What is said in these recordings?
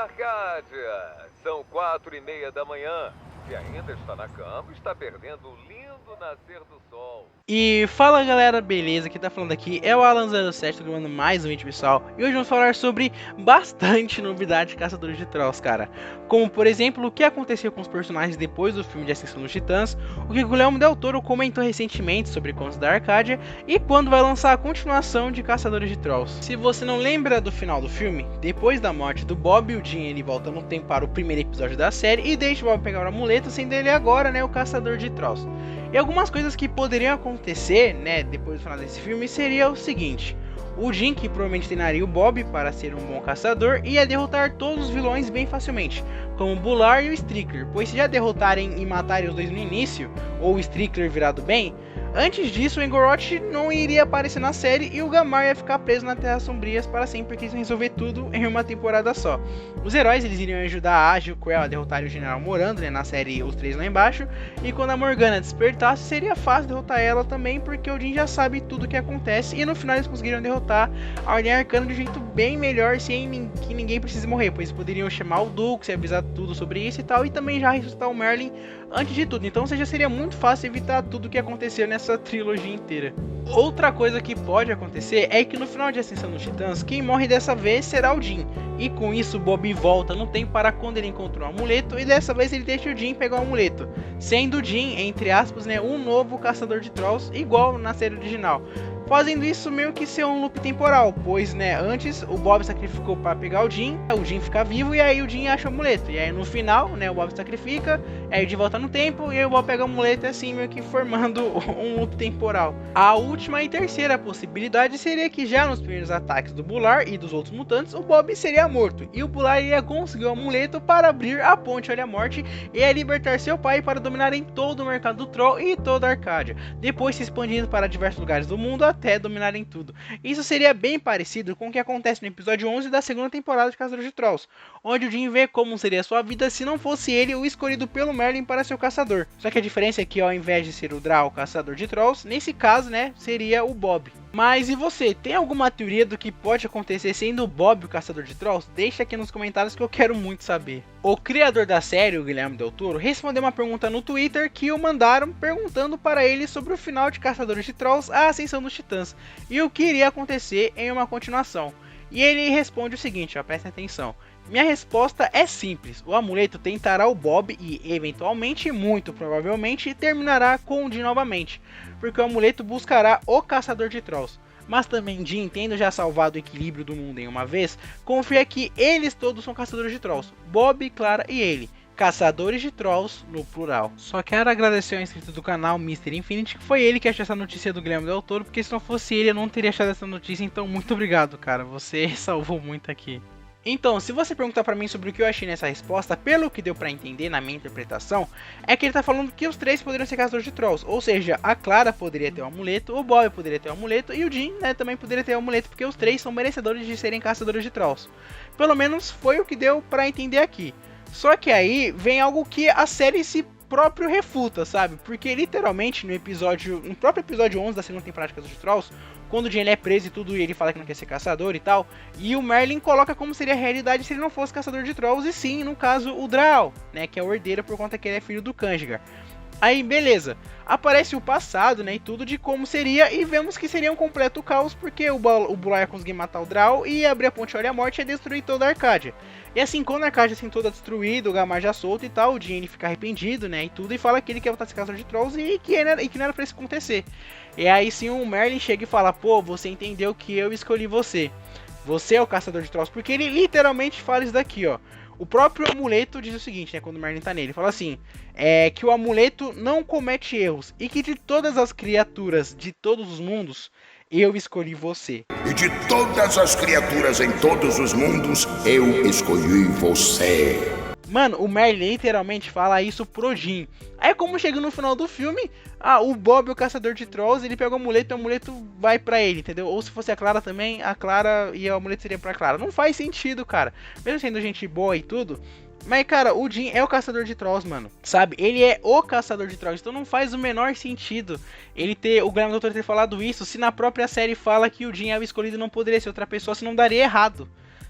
Arcádia! São 4:30 da manhã. Se ainda está na cama, está perdendo o lindo nascer do sol. E fala galera, beleza? Quem tá falando aqui é o Alan07, gravando mais um vídeo pessoal. E hoje vamos falar sobre bastante novidade de Caçadores de Trolls, cara. Como por exemplo, o que aconteceu com os personagens depois do filme de Ascensão dos Titãs, o que o Guilherme Del Toro comentou recentemente sobre Contos da Arcádia e quando vai lançar a continuação de Caçadores de Trolls. Se você não lembra do final do filme, depois da morte do Bob, o Jim ele volta no tempo para o primeiro episódio da série e deixa o Bob pegar o amuleto, sendo ele agora, né, o Caçador de Trolls. E algumas coisas que poderiam acontecer, né, depois do final desse filme, seria o seguinte: o Jim, que provavelmente treinaria o Bob para ser um bom caçador, ia derrotar todos os vilões bem facilmente, como o Bular e o Strickler, pois se já derrotarem e matarem os dois no início, ou o Strickler virado bem, antes disso o Engoroth não iria aparecer na série e o Gamar ia ficar preso na Terras Sombrias para sempre, porque eles iam resolver tudo em uma temporada só. Os heróis eles iriam ajudar a Aja e o Quell a derrotarem o General Morando, né, na série Os Três Lá Embaixo, e quando a Morgana despertasse seria fácil derrotar ela também, porque o Jim já sabe tudo o que acontece e no final eles conseguiram derrotar a Ordem Arcana de um jeito bem melhor, sem que ninguém precise morrer, pois poderiam chamar o Dux e avisar tudo sobre isso e tal, e também já ressuscitar o Merlin antes de tudo. Então já seria muito fácil evitar tudo o que aconteceu nessa trilogia inteira. Outra coisa que pode acontecer é que no final de Ascensão dos Titãs, quem morre dessa vez será o Jim, e com isso o Bob volta no tempo para quando ele encontrou o amuleto, e dessa vez ele deixa o Jim pegar o amuleto, sendo o Jim, entre aspas, né, um novo caçador de trolls, igual na série original. Fazendo isso meio que ser um loop temporal, pois, né, antes o Bob sacrificou para pegar o Jim fica vivo e aí o Jim acha o amuleto. E aí no final, né, o Bob sacrifica, aí o Jim volta no tempo e aí o Bob pega o amuleto, assim meio que formando um loop temporal. A última e terceira possibilidade seria que já nos primeiros ataques do Bular e dos outros mutantes, o Bob seria morto e o Bular iria conseguir o amuleto para abrir a ponte Olha a Morte e aí libertar seu pai para dominarem todo o mercado do Troll e toda a Arcádia, depois se expandindo para diversos lugares do mundo até dominarem tudo. Isso seria bem parecido com o que acontece no episódio 11 da segunda temporada de Caçadores de Trolls, onde o Jim vê como seria sua vida se não fosse ele o escolhido pelo Merlin para ser o caçador. Só que a diferença é que ao invés de ser o Drow o caçador de Trolls, nesse caso, né, seria o Bob. Mas e você, tem alguma teoria do que pode acontecer sendo o Bob o caçador de Trolls? Deixa aqui nos comentários que eu quero muito saber. O criador da série, o Guilherme Del Toro, respondeu uma pergunta no Twitter que o mandaram perguntando para ele sobre o final de Caçadores de Trolls, a Ascensão dos Titãs, e o que iria acontecer em uma continuação. E ele responde o seguinte, ó, prestem atenção. Minha resposta é simples, o amuleto tentará o Bob e, eventualmente, muito provavelmente, terminará com o Jim novamente, porque o amuleto buscará o caçador de Trolls. Mas também Jim, tendo já salvado o equilíbrio do mundo em uma vez, confia que eles todos são caçadores de Trolls, Bob, Clara e ele. Caçadores de Trolls no plural. Só quero agradecer ao inscrito do canal Mr. Infinity, que foi ele que achou essa notícia do Guilherme Del Toro, porque se não fosse ele eu não teria achado essa notícia, então muito obrigado, cara, você salvou muito aqui. Então, se você perguntar pra mim sobre o que eu achei nessa resposta, pelo que deu pra entender na minha interpretação, é que ele tá falando que os três poderiam ser caçadores de Trolls, ou seja, a Clara poderia ter o amuleto, o Bob poderia ter o amuleto e o Jim, né, também poderia ter o amuleto, porque os três são merecedores de serem caçadores de Trolls. Pelo menos foi o que deu pra entender aqui. Só que aí vem algo que a série se próprio refuta, sabe? Porque literalmente no próprio episódio 11 da segunda temporada de Caçadores de Trolls, quando o Jim é preso e tudo, e ele fala que não quer ser caçador e tal, e o Merlin coloca como seria a realidade se ele não fosse caçador de Trolls, e sim, no caso, o Drow, né, que é o herdeiro por conta que ele é filho do Kangor. Aí, beleza, aparece o passado, né, e tudo de como seria, e vemos que seria um completo caos, porque o Bular ia conseguir matar o Drow, e abrir a ponte Olha a Morte e destruir toda a Arcádia. E assim, quando a Arcádia assim toda destruída, o Gamar já solto e tal, o Jim fica arrependido, né, e tudo, e fala que ele quer voltar a ser caçador de Trolls, e que não era pra isso acontecer. E aí sim o Merlin chega e fala, pô, você entendeu que eu escolhi você. Você é o caçador de Trolls, porque ele literalmente fala isso daqui, ó. O próprio amuleto diz o seguinte, né, quando o Merlin tá nele, fala assim, que o amuleto não comete erros, e que de todas as criaturas de todos os mundos, eu escolhi você. E de todas as criaturas em todos os mundos, eu escolhi você. Mano, o Merlin literalmente fala isso pro Jim. Aí como chega no final do filme, o Bob, o caçador de Trolls, ele pega o amuleto vai pra ele, entendeu? Ou se fosse a Clara também, a Clara e o amuleto seria pra Clara. Não faz sentido, cara. Mesmo sendo gente boa e tudo. Mas, cara, o Jim é o caçador de Trolls, mano. Sabe? Ele é o caçador de Trolls. Então não faz o menor sentido o Guilherme Del Toro ter falado isso, se na própria série fala que o Jim é o escolhido e não poderia ser outra pessoa, senão daria errado.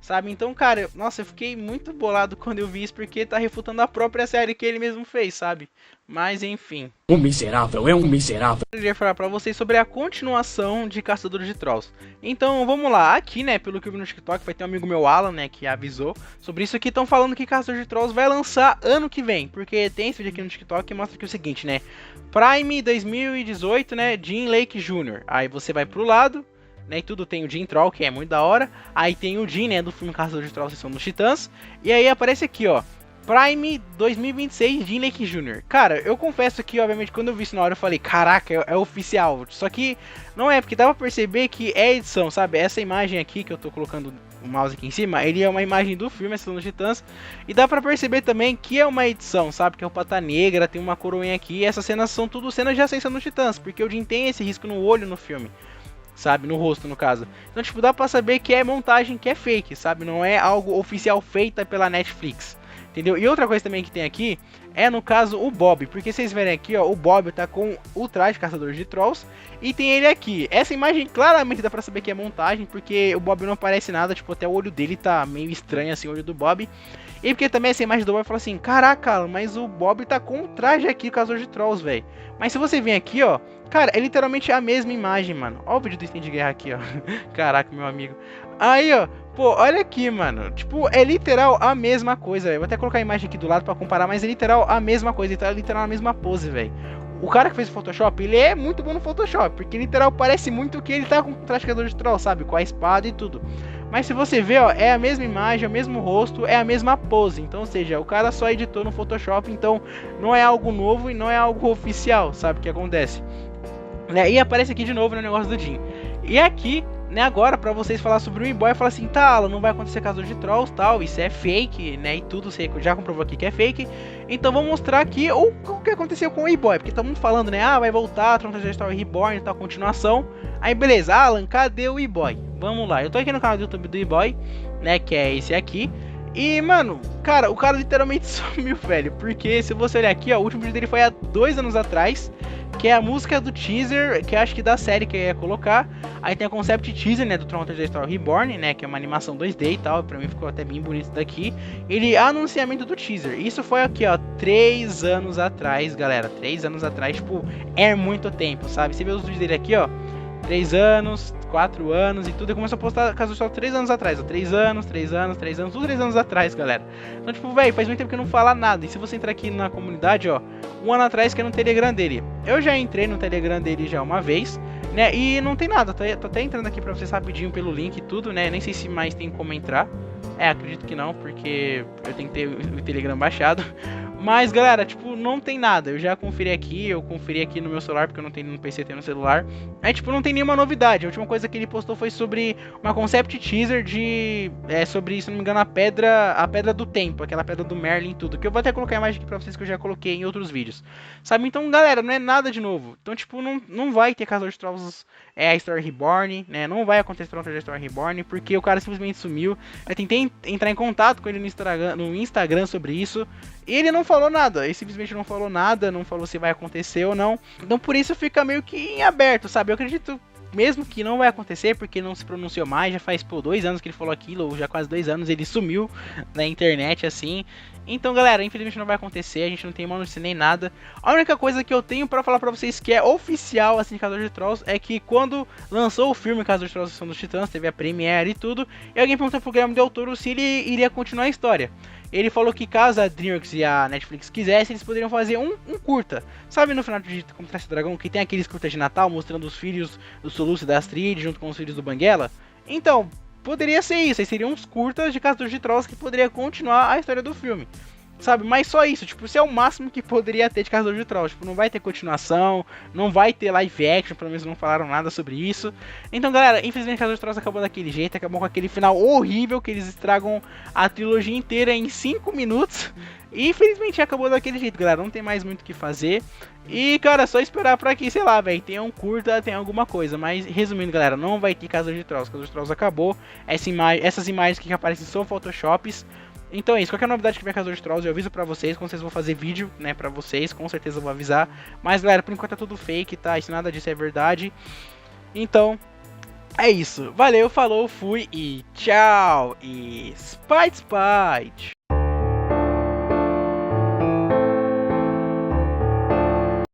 sabe? Então, cara, nossa, eu fiquei muito bolado quando eu vi isso, porque tá refutando a própria série que ele mesmo fez, sabe? Mas, enfim. Um miserável, é um miserável. Eu queria falar pra vocês sobre a continuação de Caçadores de Trolls. Então, vamos lá. Aqui, né, pelo que eu vi no TikTok, vai ter um amigo meu, Alan, né, que avisou sobre isso aqui. Estão falando que Caçadores de Trolls vai lançar ano que vem, porque tem esse vídeo aqui no TikTok que mostra aqui o seguinte, né? Prime 2018, né, Jim Lake Jr. Aí você vai pro lado, né, e tudo tem o Jim Troll, que é muito da hora. Aí tem o Jim, né, do filme Caçadores de Trolls, Sessão dos Titãs. E aí aparece aqui, ó, Prime 2026 Jim Lake Jr. Cara, eu confesso que, obviamente, quando eu vi isso na hora, eu falei, caraca, é oficial. Só que não é, porque dá pra perceber que é edição, sabe? Essa imagem aqui, que eu tô colocando o mouse aqui em cima, ele é uma imagem do filme, Sessão dos Titãs. E dá pra perceber também que é uma edição, sabe? Que é o Pata Negra, tem uma coroinha aqui. E essas cenas são tudo cenas de Ascensão dos Titãs, porque o Jim tem esse risco no olho no filme, sabe, no rosto no caso. Então, tipo, dá pra saber que é montagem, que é fake, sabe, não é algo oficial feita pela Netflix, entendeu? E outra coisa também que tem aqui é, no caso, o Bob, porque vocês verem aqui, ó, o Bob tá com o traje de Caçador de Trolls e tem ele aqui. Essa imagem claramente dá pra saber que é montagem, porque o Bob não aparece nada, tipo, até o olho dele tá meio estranho assim, o olho do Bob. E porque também essa imagem do Bob fala assim, caraca, mas o Bob tá com o traje aqui do Caçador de Trolls, velho. Mas se você vir aqui, ó, cara, é literalmente a mesma imagem, mano. Ó o vídeo do Stand de Guerra aqui, ó. Caraca, meu amigo. Aí, ó, pô, olha aqui, mano. Tipo, é literal a mesma coisa, velho. Vou até colocar a imagem aqui do lado pra comparar, mas é literal a mesma coisa. Ele tá literal a mesma pose, velho. O cara que fez o Photoshop, ele é muito bom no Photoshop, porque literal parece muito que ele tá com o traje de troll, sabe? Com a espada e tudo. Mas se você ver, ó, é a mesma imagem, é o mesmo rosto, é a mesma pose. Então, ou seja, o cara só editou no Photoshop, então não é algo novo e não é algo oficial, sabe o que acontece? Né? E aparece aqui de novo no negócio do Jim. E aqui, né, agora pra vocês falar sobre o E-Boy, falar assim, tá, Alan, não vai acontecer Caçador de Trolls, tal, isso é fake, né, e tudo, você já comprovou aqui que é fake. Então vamos mostrar aqui o que aconteceu com o E-Boy, porque todo mundo falando, né, ah, vai voltar, Tron Trajectory Reborn e tal, continuação. Aí beleza, Alan, cadê o E-Boy? Vamos lá, eu tô aqui no canal do YouTube do E-Boy, né, que é esse aqui. E, mano, cara, o cara literalmente sumiu, velho, porque se você olhar aqui, ó, o último vídeo dele foi há 2 anos atrás, que é a música do teaser, que acho que da série que eu ia colocar. Aí tem a concept teaser, né, do Tron Trajectory Reborn, né, que é uma animação 2D e tal, pra mim ficou até bem bonito daqui. Ele, anunciamento do teaser, isso foi aqui, ó, 3 anos atrás, galera, 3 anos atrás, tipo, é muito tempo, sabe? Você vê os vídeos dele aqui, ó, 3 anos, 4 anos e tudo. Ele começou a postar caso só 3 anos atrás, ó. 3 anos, tudo 3 anos atrás, galera. Então, tipo, velho, faz muito tempo que eu não falo nada. E se você entrar aqui na comunidade, ó, 1 ano atrás que é no Telegram dele. Eu já entrei no Telegram dele já uma vez, né? E não tem nada. Tô até entrando aqui pra vocês rapidinho pelo link e tudo, né? Nem sei se mais tem como entrar. É, acredito que não, porque eu tenho que ter o Telegram baixado. Mas, galera, tipo, não tem nada. Eu já conferi aqui, eu conferi aqui no meu celular, porque eu não tenho no PC, tenho no celular. Aí, tipo, não tem nenhuma novidade. A última coisa que ele postou foi sobre uma concept teaser de... sobre, se não me engano, a pedra do tempo, aquela pedra do Merlin e tudo. Que eu vou até colocar a imagem aqui pra vocês que eu já coloquei em outros vídeos. Sabe? Então, galera, não é nada de novo. Então, tipo, não vai ter Caçador de Trolls a Story Reborn, né? Não vai acontecer a Story Reborn, porque o cara simplesmente sumiu. Eu tentei entrar em contato com ele no Instagram sobre isso. E ele não falou nada, ele simplesmente não falou nada, não falou se vai acontecer ou não. Então por isso fica meio que em aberto, sabe? Eu acredito mesmo que não vai acontecer, porque não se pronunciou mais, já faz, 2 anos que ele falou aquilo, ou já quase 2 anos, ele sumiu na internet, assim. Então, galera, infelizmente não vai acontecer, a gente não tem uma notícia nem nada. A única coisa que eu tenho pra falar pra vocês que é oficial, assim, de Caçador de Trolls, é que quando lançou o filme Caçador de Trolls, Sessão dos Titãs, teve a premiere e tudo, e alguém perguntou pro Guilherme Del Toro se ele iria continuar a história. Ele falou que caso a DreamWorks e a Netflix quisessem, eles poderiam fazer um curta. Sabe no final de Como Treinar Seu Dragão, que tem aqueles curtas de Natal, mostrando os filhos do Soluço e da Astrid, junto com os filhos do Banguela? Então, poderia ser isso, aí seriam uns curtas de Caçador de Trolls que poderia continuar a história do filme. Sabe, mas só isso, tipo, isso é o máximo que poderia ter de Caçador de Trolls. Tipo, não vai ter continuação, não vai ter live action, pelo menos não falaram nada sobre isso. Então, galera, infelizmente Caçador de Trolls acabou daquele jeito, acabou com aquele final horrível, que eles estragam a trilogia inteira em 5 minutos. E infelizmente acabou daquele jeito, galera, não tem mais muito o que fazer. E, cara, só esperar pra que, sei lá, velho, tenha um curta, tenha alguma coisa. Mas, resumindo, galera, não vai ter Caçador de Trolls. Caçador de Trolls acabou, essas imagens que aparecem são photoshops. Então é isso, qualquer novidade que vier Caçador de Trolls eu aviso pra vocês, com certeza vou fazer vídeo, né, pra vocês, com certeza eu vou avisar. Mas galera, por enquanto é tudo fake, tá, isso nada disso é verdade. Então, É isso. Valeu, falou, fui e tchau. E Spite Spite.